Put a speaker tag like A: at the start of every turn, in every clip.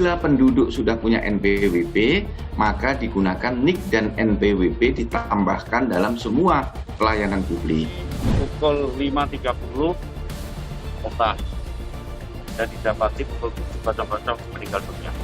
A: apabila penduduk sudah punya NPWP, maka digunakan NIK dan NPWP ditambahkan dalam semua pelayanan publik.
B: Pukul 5.30 kontak dan didapati pukul 7.00 meninggal dunia.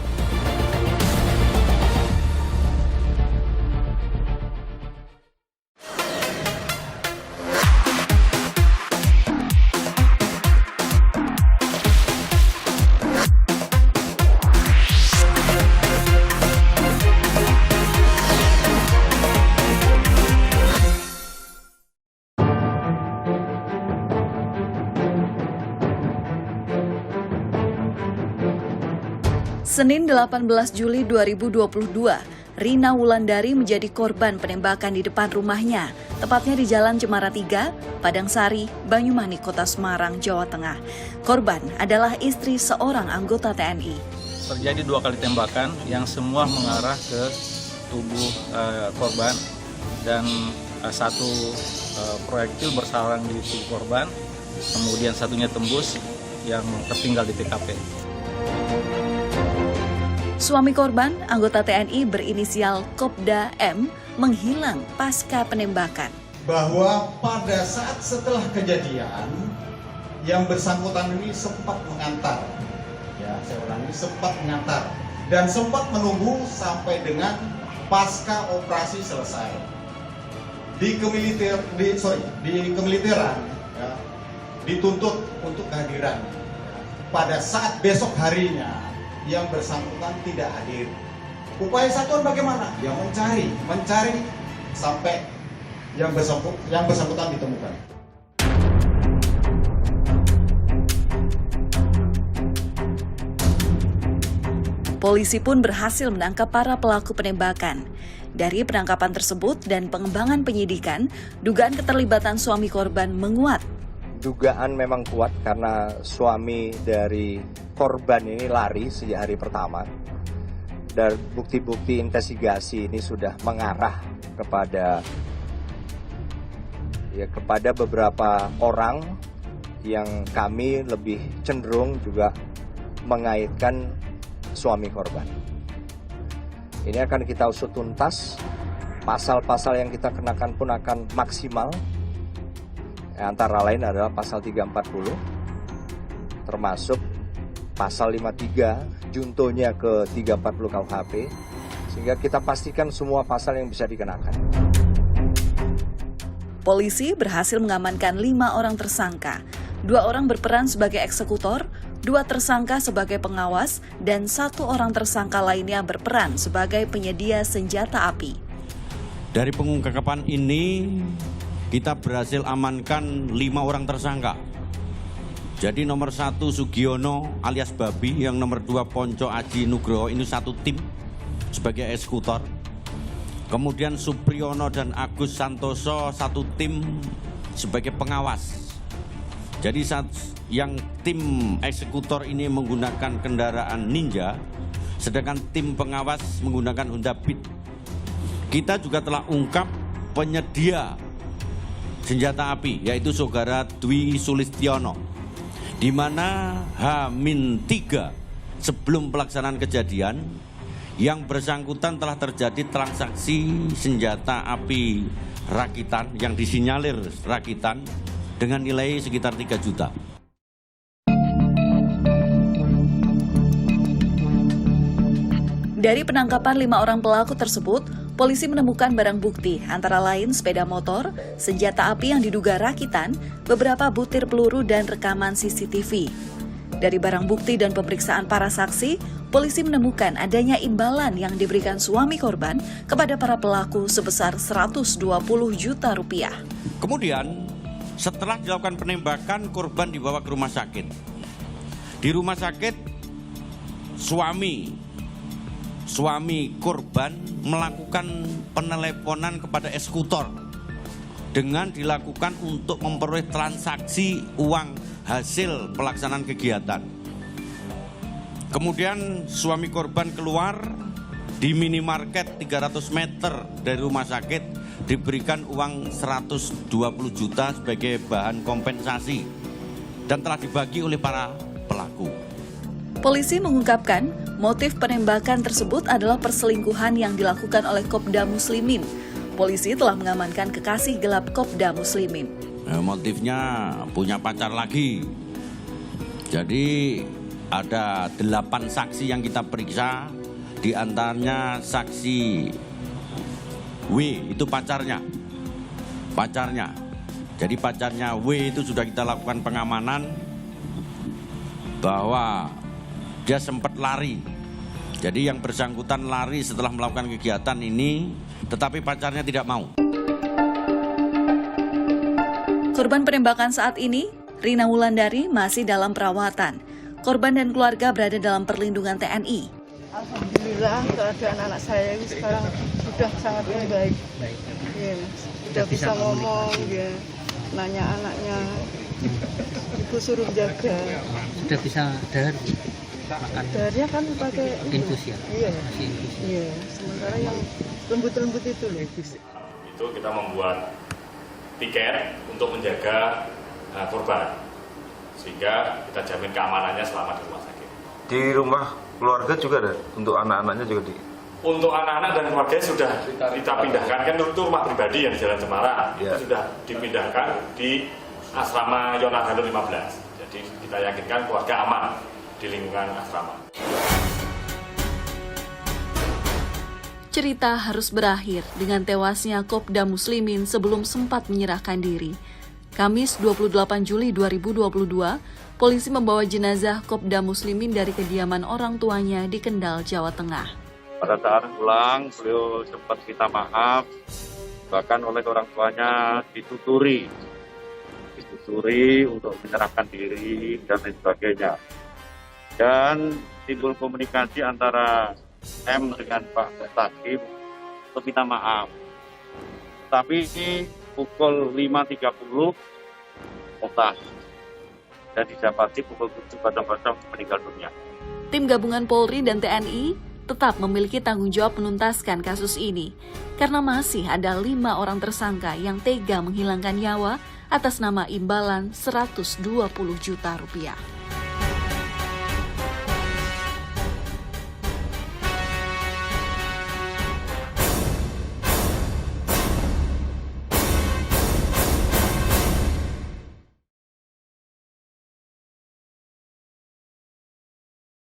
C: Senin 18 Juli 2022, Rina Wulandari menjadi korban penembakan di depan rumahnya, tepatnya di Jalan Cemara 3, Padangsari, Banyumanik, Kota Semarang, Jawa Tengah. Korban adalah istri seorang anggota TNI.
D: Terjadi 2 kali tembakan yang semua mengarah ke tubuh korban dan satu proyektil bersarang di tubuh korban, kemudian satunya tembus yang tertinggal di TKP.
C: Suami korban, anggota TNI berinisial Kopda M, menghilang pasca penembakan.
E: Bahwa pada saat setelah kejadian, yang bersangkutan ini sempat mengantar. Ya, saya ulangi, sempat mengantar. Dan sempat menunggu sampai dengan pasca operasi selesai. Di kemiliteran, ya, dituntut untuk kehadiran. Ya, pada saat besok harinya, yang bersangkutan tidak hadir. Upaya satuan bagaimana? Ya mencari sampai yang bersangkutan ditemukan.
C: Polisi pun berhasil menangkap para pelaku penembakan. Dari penangkapan tersebut dan pengembangan penyidikan, dugaan keterlibatan suami korban menguat.
F: Dugaan memang kuat karena suami dari korban ini lari sejak hari pertama. Dan bukti-bukti investigasi ini sudah mengarah kepada beberapa orang yang kami lebih cenderung juga mengaitkan suami korban. Ini akan kita usut tuntas, pasal-pasal yang kita kenakan pun akan maksimal. Antara lain adalah pasal 340, termasuk pasal 53, juntonya ke 340 KUHP, sehingga kita pastikan semua pasal yang bisa dikenakan.
C: Polisi berhasil mengamankan 5 orang tersangka, 2 orang berperan sebagai eksekutor, 2 tersangka sebagai pengawas, dan 1 orang tersangka lainnya berperan sebagai penyedia senjata api.
G: Dari pengungkapan ini, kita berhasil amankan 5 orang tersangka. Jadi nomor 1 Sugiono alias Babi, yang nomor 2 Ponco Aji Nugroho, ini satu tim sebagai eksekutor. Kemudian Supriyono dan Agus Santoso satu tim sebagai pengawas. Jadi yang tim eksekutor ini menggunakan kendaraan Ninja, sedangkan tim pengawas menggunakan Honda Beat. Kita juga telah ungkap penyedia senjata api, yaitu saudara Dwi Sulistiono, di mana H-3 sebelum pelaksanaan kejadian, yang bersangkutan telah terjadi transaksi senjata api rakitan yang disinyalir rakitan dengan nilai sekitar 3 juta.
C: Dari penangkapan 5 orang pelaku tersebut, polisi menemukan barang bukti antara lain sepeda motor, senjata api yang diduga rakitan, beberapa butir peluru dan rekaman CCTV. Dari barang bukti dan pemeriksaan para saksi, polisi menemukan adanya imbalan yang diberikan suami korban kepada para pelaku sebesar 120 juta rupiah.
G: Kemudian, setelah dilakukan penembakan, korban dibawa ke rumah sakit. Di rumah sakit, suami korban melakukan peneleponan kepada eksekutor dengan dilakukan untuk memperoleh transaksi uang hasil pelaksanaan kegiatan. Kemudian suami korban keluar di minimarket 300 meter dari rumah sakit, diberikan uang 120 juta sebagai bahan kompensasi dan telah dibagi oleh para pelaku.
C: Polisi mengungkapkan Motif penembakan tersebut adalah perselingkuhan yang dilakukan oleh Kopda Muslimin. Polisi telah mengamankan kekasih gelap Kopda Muslimin.
G: Motifnya punya pacar lagi. Jadi ada 8 saksi yang kita periksa, di antaranya saksi W itu pacarnya. Jadi pacarnya W itu sudah kita lakukan pengamanan bahwa dia sempat lari. Jadi yang bersangkutan lari setelah melakukan kegiatan ini, tetapi pacarnya tidak mau.
C: Korban penembakan saat ini, Rina Wulandari, masih dalam perawatan. Korban dan keluarga berada dalam perlindungan TNI.
H: Alhamdulillah keadaan anak saya ini sekarang sudah sangat membaik. Ya, sudah bisa ngomong, ya, nanya anaknya. Ibu suruh jaga.
I: Sudah bisa dahar makan.
H: Daharnya kan pakai
I: infus ya.
H: Iya.
I: Masih infus.
H: Iya. Sementara yang lembut-lembut itu loh.
J: Itu kita membuat tiket untuk menjaga korban, sehingga kita jamin keamanannya selama di rumah sakit.
K: Di rumah keluarga juga ada untuk anak-anaknya juga di.
J: Untuk anak-anak dan keluarga sudah kita pindahkan, kan itu rumah pribadi yang di Jalan Cemara,
K: Ya.
J: itu sudah dipindahkan di asrama Yonagano 15. Jadi kita yakinkan keluarga aman di lingkungan asrama.
C: Cerita harus berakhir dengan tewasnya Kopda Muslimin sebelum sempat menyerahkan diri. Kamis 28 Juli 2022, polisi membawa jenazah Kopda Muslimin dari kediaman orang tuanya di Kendal, Jawa Tengah.
B: Pada saat pulang, beliau sempat minta maaf, bahkan oleh orang tuanya dituturi untuk menyerahkan diri dan lain sebagainya. Dan timbul komunikasi antara M dengan Pak Mustaqim untuk minta maaf. Tapi ini pukul 5.30 otak dan didapati pukul 7.00 meninggal dunia.
C: Tim gabungan Polri dan TNI tetap memiliki tanggung jawab menuntaskan kasus ini karena masih ada 5 orang tersangka yang tega menghilangkan nyawa atas nama imbalan Rp120 juta.